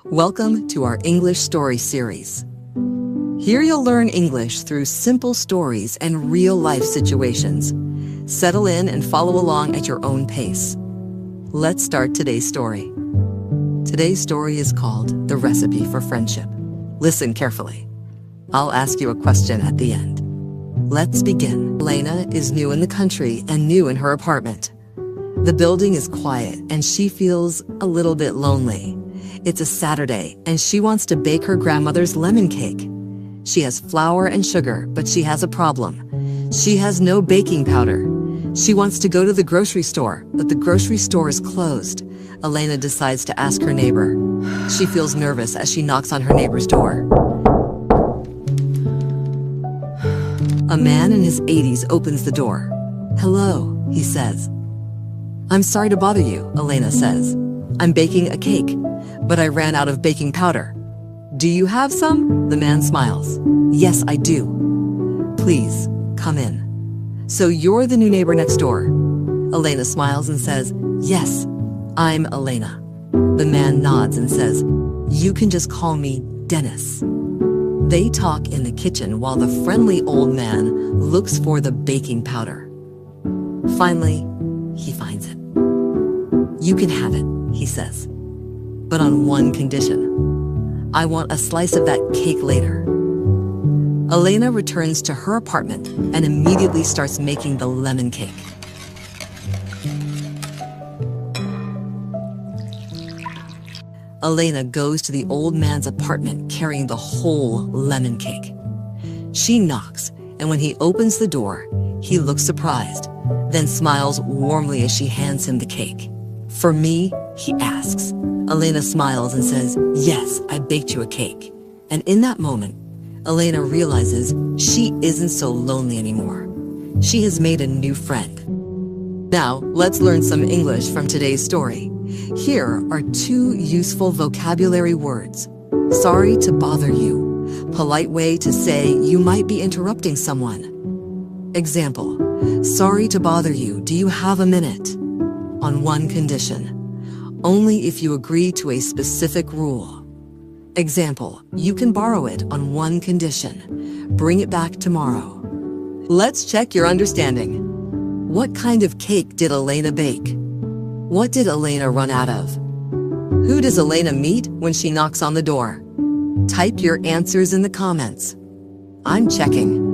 Welcome to our English story series. Here you'll learn English through simple stories and real-life situations. Settle in and follow along at your own pace. Let's start today's story. Today's story is called The Recipe for Friendship. Listen carefully. I'll ask you a question at the end. Let's begin. Elena is new in the country and new in her apartment. The building is quiet and she feels a little bit lonely. It's a Saturday and she wants to bake her grandmother's lemon cake. She has flour and sugar, but she has a problem. She has no baking powder. She wants to go to the grocery store, but the grocery store is closed. Elena decides to ask her neighbor. She feels nervous as she knocks on her neighbor's door. A man in his 80s opens the door. "Hello," he says. "I'm sorry to bother you," Elena says. "I'm baking a cake, but I ran out of baking powder. Do you have some?" The man smiles. "Yes, I do. Please, come in." "So you're the new neighbor next door?" Elena smiles and says, "Yes, I'm Elena." The man nods and says, "You can just call me Dennis." They talk in the kitchen while the friendly old man looks for the baking powder. Finally, he finds it. "You can have it," he says, "but on one condition. I want a slice of that cake later." Elena returns to her apartment and immediately starts making the lemon cake. Elena goes to the old man's apartment carrying the whole lemon cake. She knocks, and when he opens the door, he looks surprised, then smiles warmly as she hands him the cake. "For me?" he asks. Elena smiles and says, "Yes, I baked you a cake." And in that moment, Elena realizes she isn't so lonely anymore. She has made a new friend. Now, let's learn some English from today's story. Here are 2 useful vocabulary words. Sorry to bother you. Polite way to say you might be interrupting someone. Example, sorry to bother you. Do you have a minute? On one condition. Only if you agree to a specific rule. Example, you can borrow it on one condition. Bring it back tomorrow. Let's check your understanding. What kind of cake did Elena bake? What did Elena run out of? Who does Elena meet when she knocks on the door? Type your answers in the comments. I'm checking.